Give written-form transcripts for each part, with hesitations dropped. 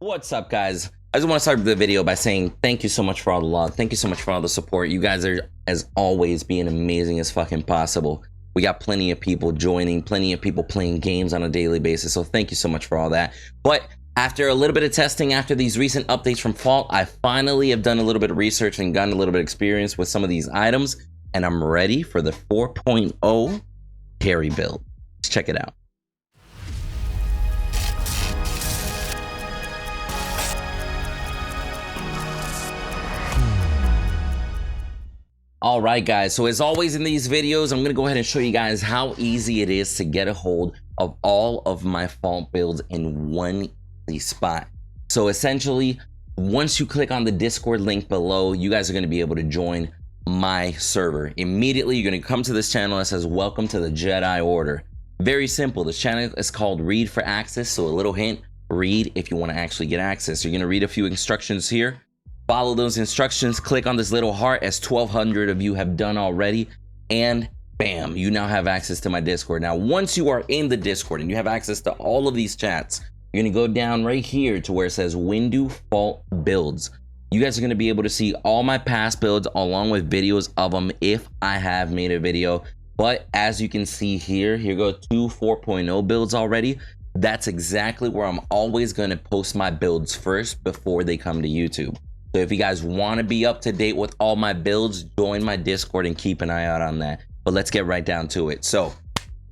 What's up, guys? I just want to start the video by saying thank you so much for all the love. Thank you so much for all the support. You guys are, as always, being amazing as fucking possible. We got plenty of people joining, plenty of people playing games on a daily basis. So thank you so much for all that. But after a little bit of testing, after these recent updates from Fault, I finally have done a little bit of research and gotten a little bit of experience with some of these items. And I'm ready for the 4.0 carry build. Let's check it out. All right, guys, so as always in these videos, I'm gonna go ahead and show you guys how easy it is to get a hold of all of my Fault builds in one easy spot. So essentially, once you click on the Discord link below, you guys are gonna be able to join my server. Immediately, you're gonna come to this channel that says, welcome to the Jedi Order. Very simple. This channel is called Read for Access, so a little hint, read if you wanna actually get access. You're gonna read a few instructions here. Follow those instructions, click on this little heart as 1,200 of you have done already, and bam, you now have access to my Discord. Now, once you are in the Discord and you have access to all of these chats, you're gonna go down right here to where it says WinDo Fault Builds. You guys are gonna be able to see all my past builds along with videos of them if I have made a video. But as you can see here go 2 4.0 builds already. That's exactly where I'm always gonna post my builds first before they come to YouTube. So if you guys want to be up to date with all my builds, join my Discord and keep an eye out on that. But let's get right down to it. So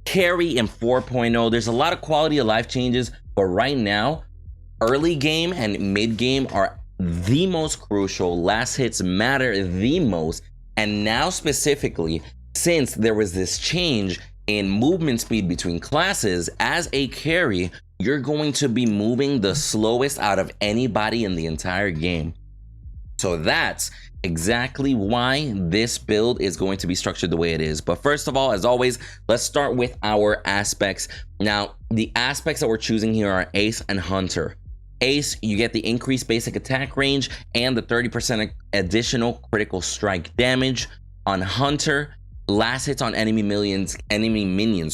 carry in 4.0, there's a lot of quality of life changes, but right now, early game and mid game are the most crucial. Last hits matter the most. And now specifically, since there was this change in movement speed between classes, as a carry, you're going to be moving the slowest out of anybody in the entire game. So that's exactly why this build is going to be structured the way it is. But first of all, as always, let's start with our aspects. Now, the aspects that we're choosing here are Ace and Hunter. Ace, you get the increased basic attack range and the 30% additional critical strike damage. On Hunter, last hits on enemy minions,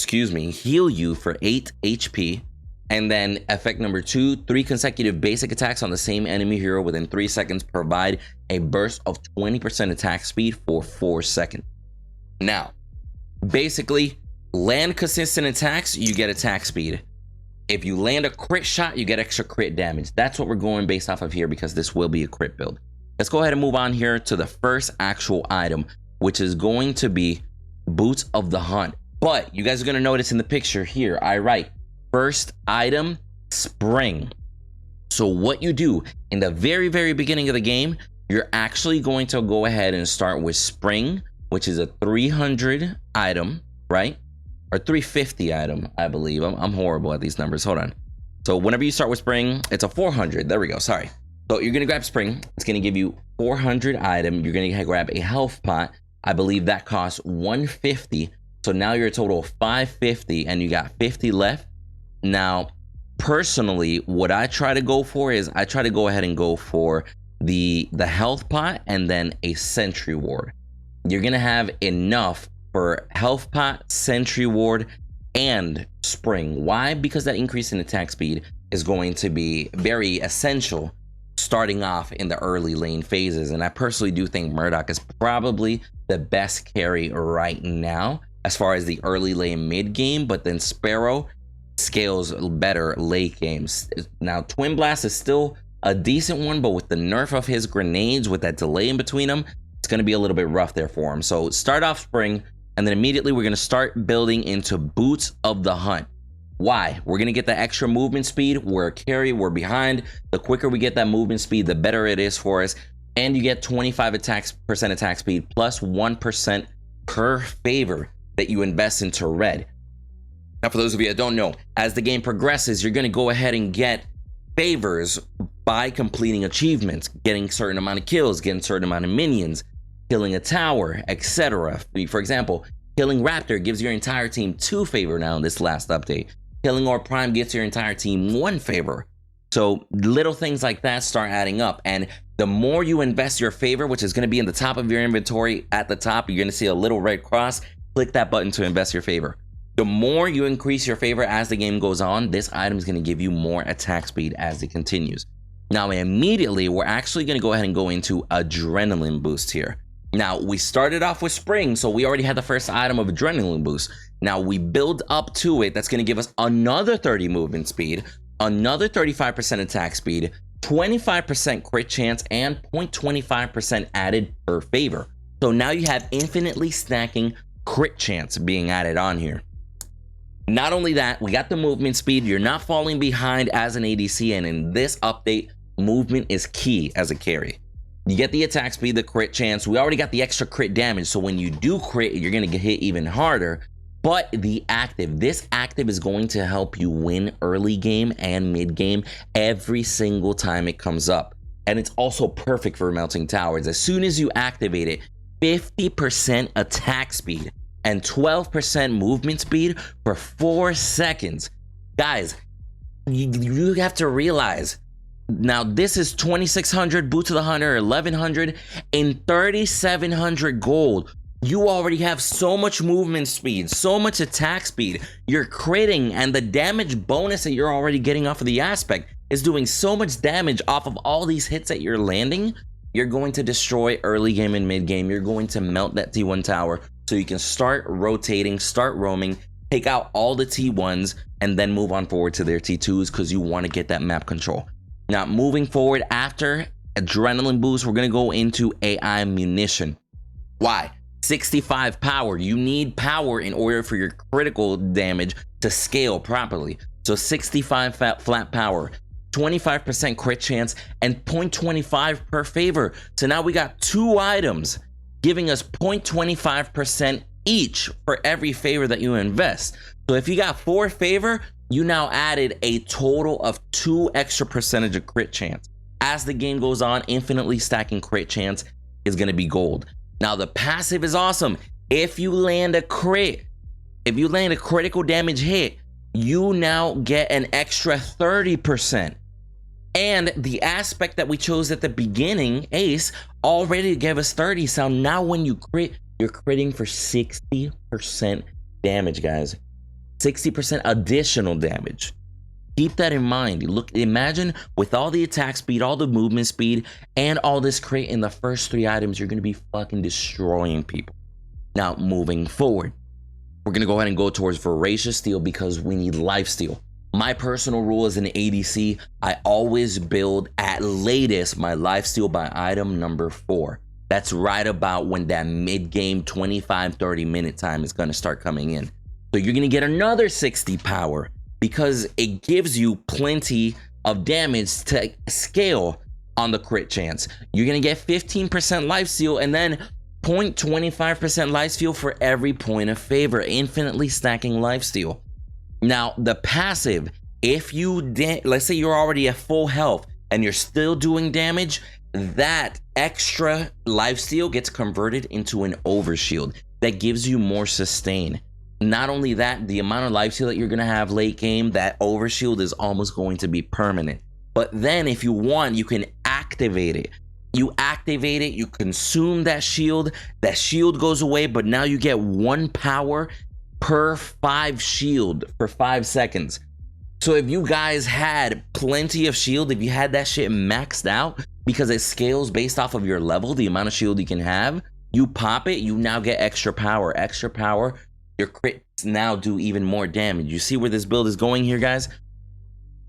heal you for 8 HP. And then effect number 2, 3 consecutive basic attacks on the same enemy hero within 3 seconds provide a burst of 20% attack speed for 4 seconds. Now, basically, land consistent attacks, you get attack speed. If you land a crit shot, you get extra crit damage. That's what we're going based off of here because this will be a crit build. Let's go ahead and move on here to the first actual item, which is going to be Boots of the Hunt. But you guys are going to notice in the picture here, I write, first item, Spring. So what you do in the very beginning of the game, you're actually going to go ahead and start with Spring, which is a 300 item, right? Or 350 item, I believe. I'm horrible at these numbers. Hold on. So whenever you start with Spring, it's a 400. There we go. Sorry. So you're going to grab Spring. It's going to give you 400 item. You're going to grab a health pot. I believe that costs 150. So now you're a total of 550 and you got 50 left. Now, personally, what I try to go for is I try to go ahead and go for the health pot and then a sentry ward. You're gonna have enough for health pot, sentry ward, and Spring. Why? Because that increase in attack speed is going to be very essential starting off in the early lane phases. And I personally do think Murdock is probably the best carry right now as far as the early lane mid game, but then Sparrow scales better late games. Now, Twin Blast is still a decent one, but with the nerf of his grenades, with that delay in between them, it's going to be a little bit rough there for him. So start off Spring, and then immediately we're going to start building into Boots of the Hunt. Why? We're going to get the extra movement speed. We're a carry, we're behind. The quicker we get that movement speed, the better it is for us. And you get 25% attack speed plus 1% per favor that you invest into red. Now, for those of you that don't know, as the game progresses, you're going to go ahead and get favors by completing achievements, getting a certain amount of kills, getting a certain amount of minions, killing a tower, etc. For example, killing Raptor gives your entire team 2 favor now in this last update. Killing Orb Prime gets your entire team 1 favor. So little things like that start adding up. And the more you invest your favor, which is going to be in the top of your inventory at the top, you're going to see a little red cross. Click that button to invest your favor. The more you increase your favor as the game goes on, this item is going to give you more attack speed as it continues. Now, immediately, we're actually going to go ahead and go into Adrenaline Boost here. Now, we started off with Spring, so we already had the first item of Adrenaline Boost. Now, we build up to it. That's going to give us another 30 movement speed, another 35% attack speed, 25% crit chance, and 0.25% added per favor. So now you have infinitely stacking crit chance being added on here. Not only that, we got the movement speed. You're not falling behind as an ADC, and in this update, movement is key as a carry. You get the attack speed, the crit chance. We already got the extra crit damage, so when you do crit, you're going to get hit even harder. But the active, this active is going to help you win early game and mid game every single time it comes up. And it's also perfect for melting towers. As soon as you activate it, 50% attack speed and 12% movement speed for 4 seconds. Guys, you have to realize, now this is 2,600 Boots of the Hunter, 1,100 and 3,700 gold. You already have so much movement speed, so much attack speed. You're critting, and the damage bonus that you're already getting off of the aspect is doing so much damage off of all these hits that you're landing. You're going to destroy early game and mid game. You're going to melt that T1 tower so you can start rotating, start roaming, take out all the T1s, and then move on forward to their T2s because you want to get that map control. Now, moving forward after Adrenaline Boost, we're going to go into AI Munition. Why? 65 power. You need power in order for your critical damage to scale properly. So 65 flat power, 25% crit chance, and 0.25 per favor. So now we got 2 items giving us 0.25% each for every favor that you invest. So if you got 4 favor, you now added a total of 2 extra percentage of crit chance. As the game goes on, infinitely stacking crit chance is going to be gold. Now, the passive is awesome. If you land a crit, if you land a critical damage hit, you now get an extra 30%. And the aspect that we chose at the beginning, Ace, already gave us 30. So now when you crit, you're critting for 60% damage, guys. 60% additional damage. Keep that in mind. Look, imagine with all the attack speed, all the movement speed, and all this crit in the first 3 items, you're going to be fucking destroying people. Now, moving forward, we're going to go ahead and go towards Voracious Steel because we need Lifesteal. My personal rule as an ADC, I always build at latest my Lifesteal by item number 4. That's right about when that mid-game 25-30 minute time is going to start coming in. So you're going to get another 60 power, because it gives you plenty of damage to scale on the crit chance. You're going to get 15% lifesteal and then 0.25% lifesteal for every point of favor, infinitely stacking lifesteal. Now, the passive, if you, let's say you're already at full health and you're still doing damage, that extra lifesteal gets converted into an overshield that gives you more sustain. Not only that, the amount of lifesteal that you're going to have late game, that overshield is almost going to be permanent. But then if you want, you can activate it. You activate it, you consume that shield goes away, but now you get 1 power per 5 shield for 5 seconds. So if you guys had plenty of shield, if you had that shit maxed out, because it scales based off of your level, the amount of shield you can have, you pop it, you now get extra power. Extra power, your crits now do even more damage. You see where this build is going here, guys?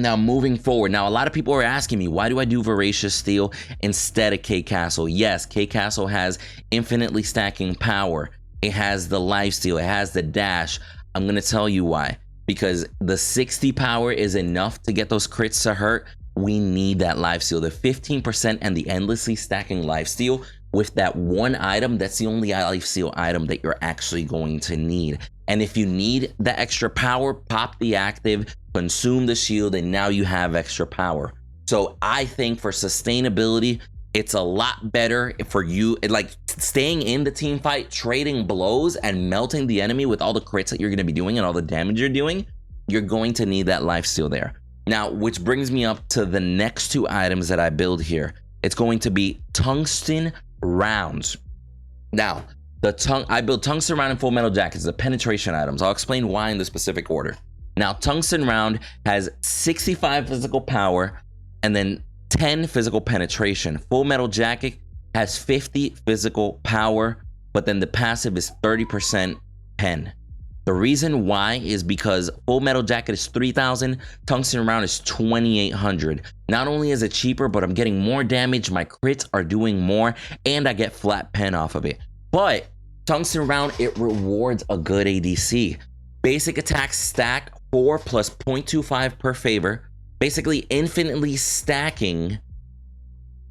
Now, moving forward. Now, a lot of people are asking me, why do I do Voracious Steel instead of K Castle? Yes, K Castle has infinitely stacking power. It has the lifesteal. It has the dash. I'm going to tell you why. Because the 60 power is enough to get those crits to hurt. We need that lifesteal. The 15% and the endlessly stacking lifesteal with that 1 item, that's the only lifesteal item that you're actually going to need. And if you need the extra power, pop the active, consume the shield, and now you have extra power. So I think for sustainability, it's a lot better for you, like staying in the team fight, trading blows and melting the enemy with all the crits that you're going to be doing and all the damage you're doing. You're going to need that lifesteal there. Now, which brings me up to the next 2 items that I build here. It's going to be tungsten rounds. Now, I build tungsten round and full metal jackets, the penetration items. I'll explain why in the specific order. Now, tungsten round has 65 physical power and then 10 physical penetration. Full Metal Jacket has 50 physical power, but then the passive is 30% pen. The reason why is because Full Metal Jacket is 3,000, Tungsten Round is 2,800. Not only is it cheaper, but I'm getting more damage, my crits are doing more, and I get flat pen off of it. But Tungsten Round, it rewards a good ADC. Basic attack stack 4 plus 0.25 per favor, basically infinitely stacking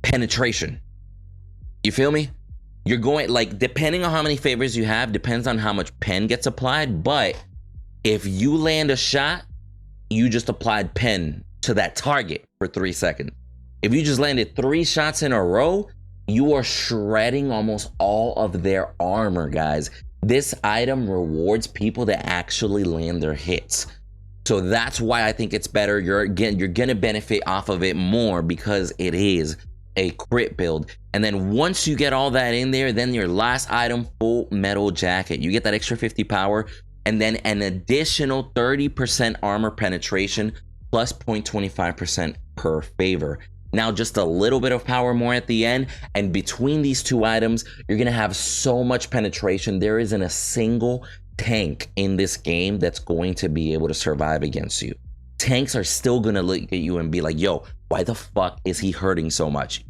penetration. You feel me? You're going, like, depending on how many favors you have, depends on how much pen gets applied. But if you land a shot, you just applied pen to that target for 3 seconds. If you just landed 3 shots in a row, you are shredding almost all of their armor, guys. This item rewards people that actually land their hits. So that's why I think it's better. You're gonna benefit off of it more because it is a crit build. And then once you get all that in there, then your last item, Full Metal Jacket, you get that extra 50 power and then an additional 30% armor penetration plus 0.25% per favor. Now just a little bit of power more at the end, and between these two items you're gonna have so much penetration. There isn't a single tank in this game that's going to be able to survive against you. Tanks are still gonna look at you and be like, yo, why the fuck is he hurting so much?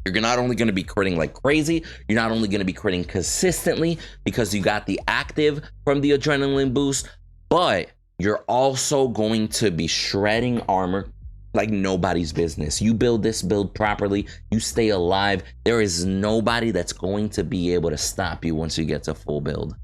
You're not only going to be critting like crazy, you're not only going to be critting consistently because you got the active from the adrenaline boost, but you're also going to be shredding armor like nobody's business. You build this build properly, you stay alive, there is nobody that's going to be able to stop you once you get to full build.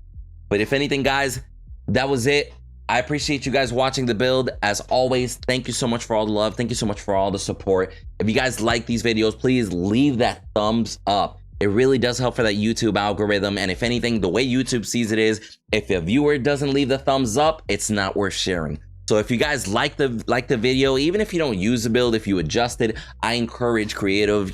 But if anything, guys, that was it. I appreciate you guys watching the build. As always, thank you so much for all the love. Thank you so much for all the support. If you guys like these videos, please leave that thumbs up. It really does help for that YouTube algorithm. And if anything, the way YouTube sees it is, if a viewer doesn't leave the thumbs up, it's not worth sharing. So if you guys like the video, even if you don't use the build, if you adjust it, I encourage creative,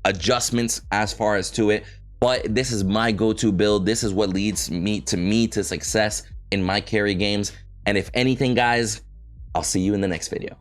adjustments as far as to it. But this is my go-to build. This is what leads me to success in my carry games. And if anything, guys, I'll see you in the next video.